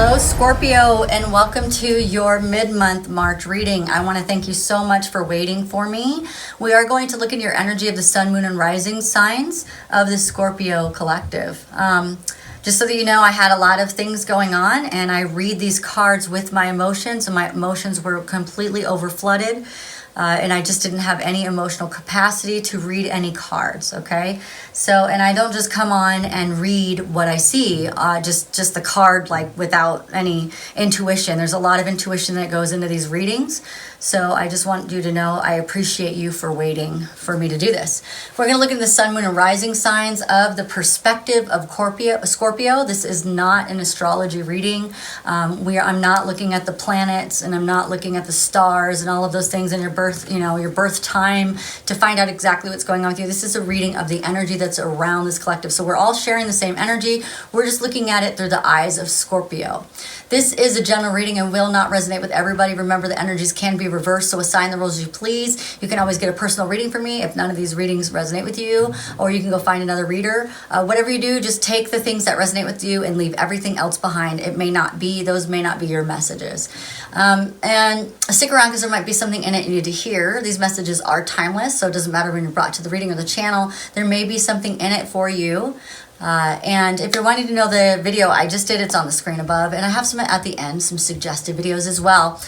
Hello, Scorpio, and welcome to your mid-month March reading. I want to thank you so much for waiting for me. We are going to look at your energy of the sun, moon, and rising signs of the Scorpio collective. Just so that you know, I had a lot of things going on, and I read these cards with my emotions, and my emotions were completely overflooded. And I just didn't have any emotional capacity to read any cards, okay? So, and I don't just come on and read what I see, just the card, like without any intuition. There's a lot of intuition that goes into these readings. So I just want you to know I appreciate you for waiting for me to do this. We're going to look at the sun, moon, and rising signs of the perspective of Scorpio. This is not an astrology reading. I'm not looking at the planets, and I'm not looking at the stars and all of those things in your birth, your birth time to find out exactly what's going on with you. This is a reading of the energy that's around this collective. So we're all sharing the same energy. We're just looking at it through the eyes of Scorpio. This is a general reading and will not resonate with everybody. Remember, the energies can be reversed, so assign the rules as you please. You can always get a personal reading from me if none of these readings resonate with you, or you can go find another reader. Whatever you do, just take the things that resonate with you and leave everything else behind. Those may not be your messages. And stick around because there might be something in it you need to hear. These messages are timeless, so it doesn't matter when you're brought to the reading or the channel. There may be something in it for you. And if you're wanting to know the video I just did, it's on the screen above. And I have some at the end, some suggested videos as well.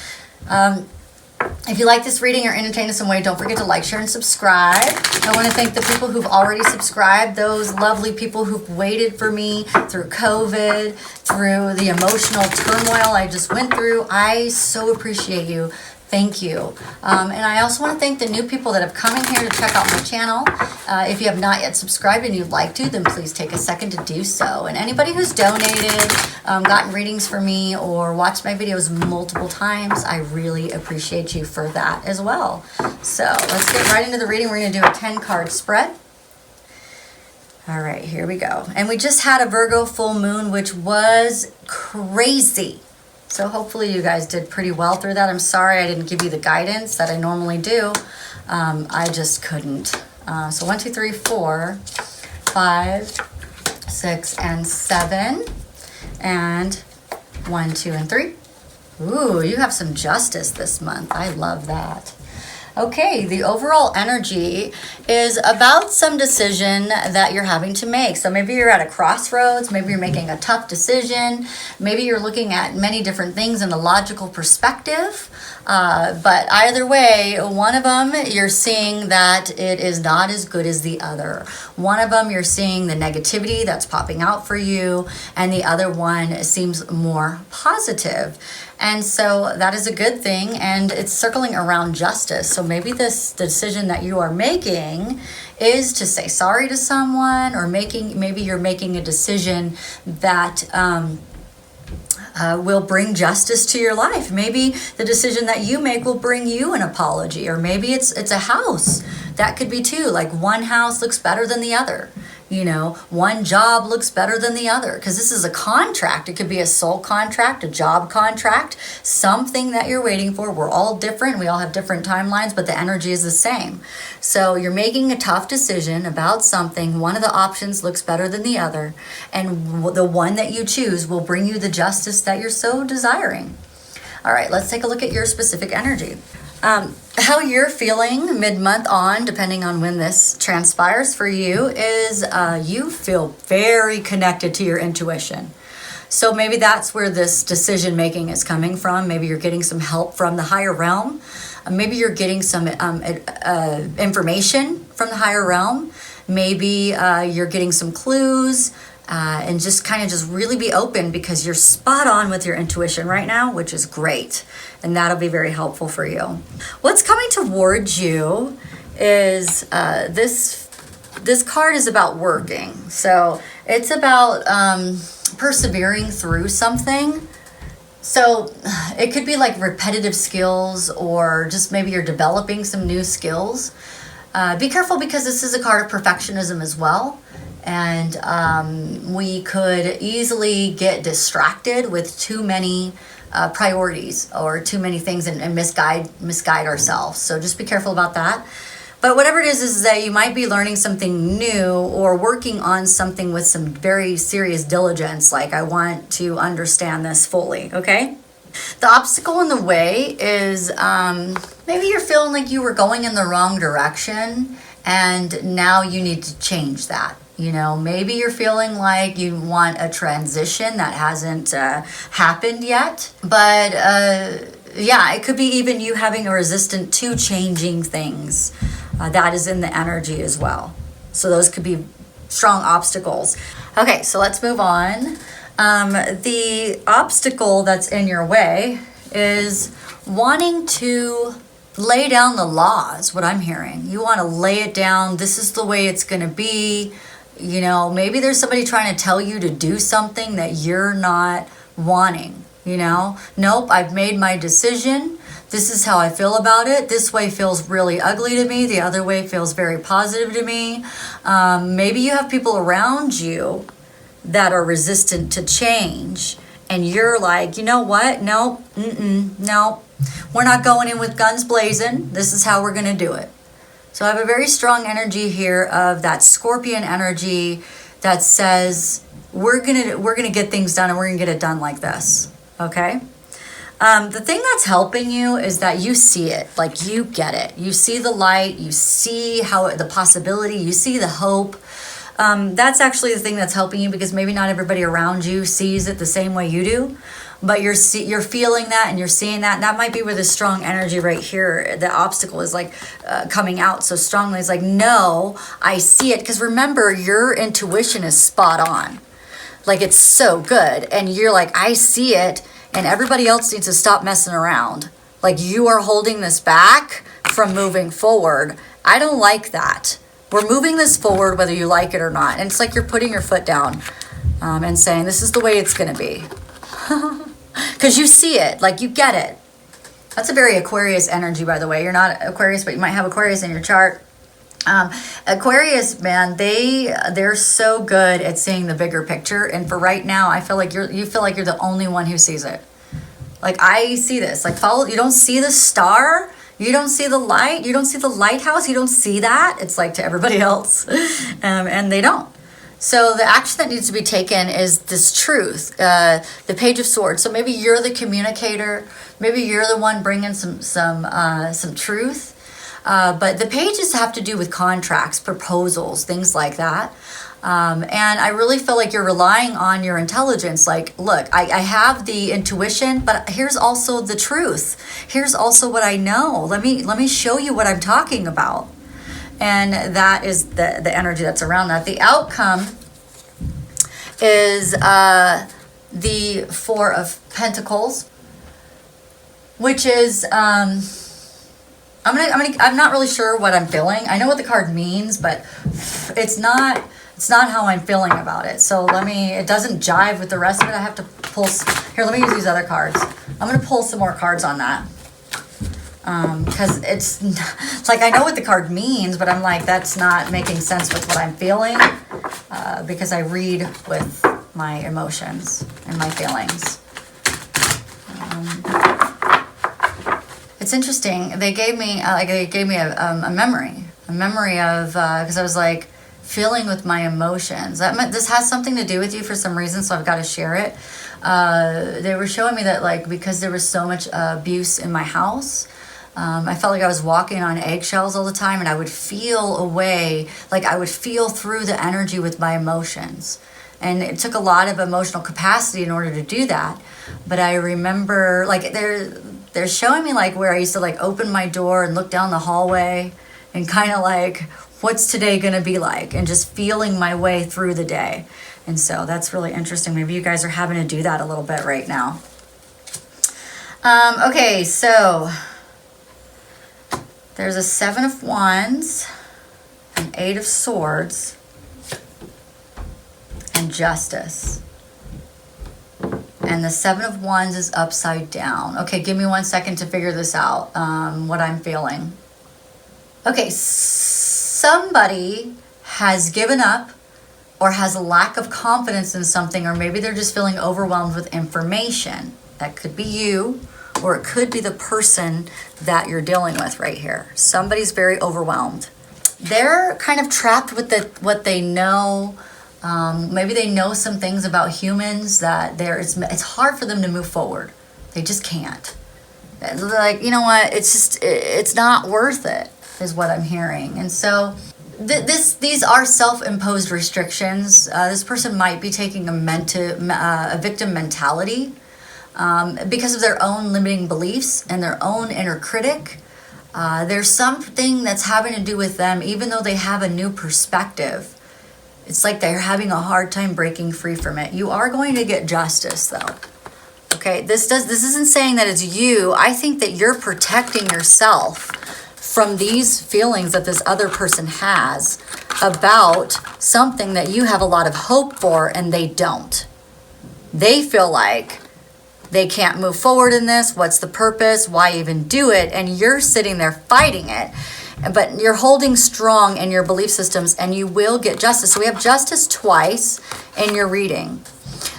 If you like this reading or entertained in some way, don't forget to like, share, and subscribe. I want to thank the people who've already subscribed, those lovely people who've waited for me through COVID, through the emotional turmoil I just went through. I so appreciate you. Thank you. And I also want to thank the new people that have come in here to check out my channel. If you have not yet subscribed and you'd like to, then please take a second to do so. And anybody who's donated, gotten readings for me, or watched my videos multiple times, I really appreciate you for that as well. So let's get right into the reading. We're going to do a 10-card spread. All right, here we go. And we just had a Virgo full moon, which was crazy. So hopefully you guys did pretty well through that. I'm sorry I didn't give you the guidance that I normally do. I just couldn't. So 1, 2, 3, 4, 5, 6, and 7. And 1, 2, and 3. Ooh, you have some justice this month. I love that. Okay, the overall energy is about some decision that you're having to make. So maybe you're at a crossroads, maybe you're making a tough decision, maybe you're looking at many different things in a logical perspective. But either way, one of them, you're seeing that it is not as good as the other. One of them, you're seeing the negativity that's popping out for you, and the other one seems more positive. And so that is a good thing, and it's circling around justice. So maybe this decision that you are making is to say sorry to someone, or maybe you're making a decision that will bring justice to your life. Maybe the decision that you make will bring you an apology, or maybe it's a house. That could be too. Like one house looks better than the other. One job looks better than the other, because this is a contract. It could be a soul contract, a job contract, something that you're waiting for. We're all different. We all have different timelines, but the energy is the same. So you're making a tough decision about something. One of the options looks better than the other, and the one that you choose will bring you the justice that you're so desiring. All right, let's take a look at your specific energy. How you're feeling mid-month on, depending on when this transpires for you, is you feel very connected to your intuition. So maybe that's where this decision making is coming from. Maybe you're getting some help from the higher realm. Maybe you're getting some information from the higher realm. Maybe you're getting some clues. And just really be open, because you're spot on with your intuition right now, which is great. And that'll be very helpful for you. What's coming towards you is this card is about working. So it's about persevering through something. So it could be like repetitive skills, or just maybe you're developing some new skills. Be careful, because this is a card of perfectionism as well. And we could easily get distracted with too many priorities, or too many things, and misguide ourselves. So just be careful about that. But whatever it is that you might be learning something new or working on something with some very serious diligence. Like, I want to understand this fully, okay? The obstacle in the way is maybe you're feeling like you were going in the wrong direction and now you need to change that. You know, maybe you're feeling like you want a transition that hasn't happened yet. But yeah, it could be even you having a resistance to changing things. That is in the energy as well. So those could be strong obstacles. Okay, so let's move on. The obstacle that's in your way is wanting to lay down the laws, what I'm hearing. You want to lay it down. This is the way it's going to be. You know, maybe there's somebody trying to tell you to do something that you're not wanting, you know? Nope, I've made my decision. This is how I feel about it. This way feels really ugly to me. The other way feels very positive to me. Maybe you have people around you that are resistant to change. And you're like, you know what? Nope, no. We're not going in with guns blazing. This is how we're going to do it. So I have a very strong energy here of that Scorpion energy that says we're gonna get things done and we're gonna get it done like this. Okay. The thing that's helping you is that you see it, like you get it. You see the light. You see the possibility. You see the hope. That's actually the thing that's helping you, because maybe not everybody around you sees it the same way you do. But you're feeling that and you're seeing that. And that might be where the strong energy right here, the obstacle is like coming out so strongly. It's like, no, I see it. Because remember, your intuition is spot on. Like, it's so good. And you're like, I see it. And everybody else needs to stop messing around. Like, you are holding this back from moving forward. I don't like that. We're moving this forward whether you like it or not. And it's like you're putting your foot down and saying, this is the way it's going to be. Because you see it, like you get it. That's a very Aquarius energy, by the way. You're not Aquarius, but you might have Aquarius in your chart. Aquarius, man, they're so good at seeing the bigger picture. And for right now, I feel like you feel like you're the only one who sees it. Like, I see this. Like, you don't see the star. You don't see the light. You don't see the lighthouse. You don't see that. It's like to everybody else. And they don't. So the action that needs to be taken is this truth, the Page of Swords. So maybe you're the communicator. Maybe you're the one bringing some truth. But the pages have to do with contracts, proposals, things like that. And I really feel like you're relying on your intelligence. Like, look, I have the intuition, but here's also the truth. Here's also what I know. Let me show you what I'm talking about. And that is the energy that's around that. The outcome is the Four of Pentacles, which is I'm not really sure what I'm feeling. I know what the card means, but it's not how I'm feeling about it. So it doesn't jive with the rest of it. I have to pull here. Let me use these other cards. I'm going to pull some more cards on that. Because it's like, I know what the card means, but I'm like, that's not making sense with what I'm feeling, because I read with my emotions and my feelings. It's interesting. They gave me a memory of, because I was like feeling with my emotions. This has something to do with you for some reason, so I've got to share it. They were showing me that, like, because there was so much abuse in my house, I felt like I was walking on eggshells all the time, and I would feel I would feel through the energy with my emotions. And it took a lot of emotional capacity in order to do that. But I remember, like, they're showing me, like, where I used to, like, open my door and look down the hallway and kind of like, what's today going to be like? And just feeling my way through the day. And so that's really interesting. Maybe you guys are having to do that a little bit right now. Okay, so there's a Seven of Wands, an Eight of Swords, and Justice. And the Seven of Wands is upside down. Okay, give me 1 second to figure this out, what I'm feeling. Okay, somebody has given up or has a lack of confidence in something, or maybe they're just feeling overwhelmed with information. That could be you, or it could be the person that you're dealing with right here. Somebody's very overwhelmed. they're kind of trapped with what they know. Maybe they know some things about humans that it's hard for them to move forward. They just can't. Like, you know what? It's not worth it, is what I'm hearing. And so these are self-imposed restrictions. This person might be taking a victim mentality because of their own limiting beliefs and their own inner critic. There's something that's having to do with them, even though they have a new perspective. It's like they're having a hard time breaking free from it. You are going to get justice, though. Okay, this isn't saying that it's you. I think that you're protecting yourself from these feelings that this other person has about something that you have a lot of hope for and they don't. They feel like they can't move forward in this. What's the purpose? Why even do it? And you're sitting there fighting it. But you're holding strong in your belief systems and you will get justice. So we have justice twice in your reading.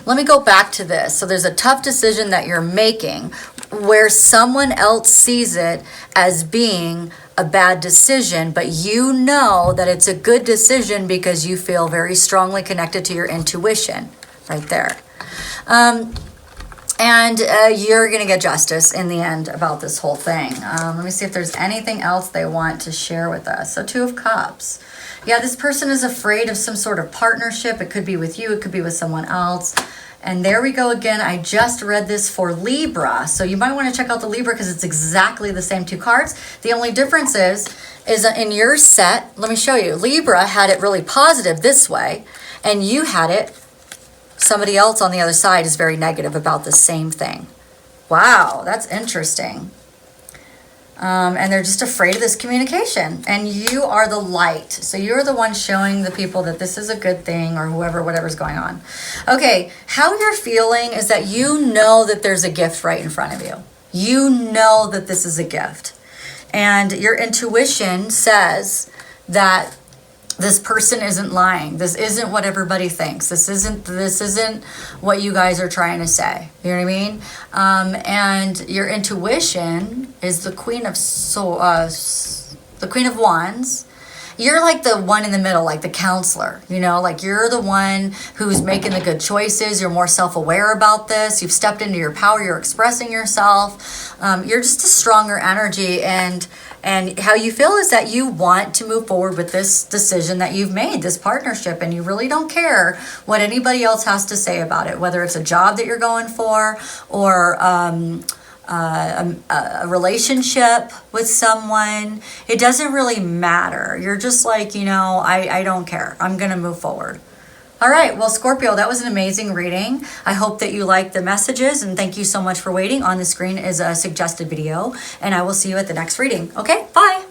Let me go back to this. So there's a tough decision that you're making where someone else sees it as being a bad decision, but you know that it's a good decision because you feel very strongly connected to your intuition right there. And you're going to get justice in the end about this whole thing. Let me see if there's anything else they want to share with us. So 2 of Cups. Yeah, this person is afraid of some sort of partnership. It could be with you. It could be with someone else. And there we go again. I just read this for Libra. So you might want to check out the Libra because it's exactly the same 2 cards. The only difference is in your set, let me show you. Libra had it really positive this way, and you had it, somebody else on the other side is very negative about the same thing. Wow, that's interesting. And they're just afraid of this communication. And you are the light. So you're the one showing the people that this is a good thing or whatever's going on. Okay, how you're feeling is that you know that there's a gift right in front of you. You know that this is a gift. And your intuition says that this person isn't lying. This isn't what everybody thinks. This isn't what you guys are trying to say. You know what I mean? And your intuition is the Queen of Wands. You're like the one in the middle, like the counselor, you know, like you're the one who's making the good choices. You're more self-aware about this. You've stepped into your power. You're expressing yourself. You're just a stronger energy. And how you feel is that you want to move forward with this decision that you've made, this partnership, and you really don't care what anybody else has to say about it, whether it's a job that you're going for or a relationship with someone. It doesn't really matter. You're just like, you know, I don't care. I'm going to move forward. All right. Well, Scorpio, that was an amazing reading. I hope that you liked the messages, and thank you so much for waiting. On the screen is a suggested video, and I will see you at the next reading. Okay, bye.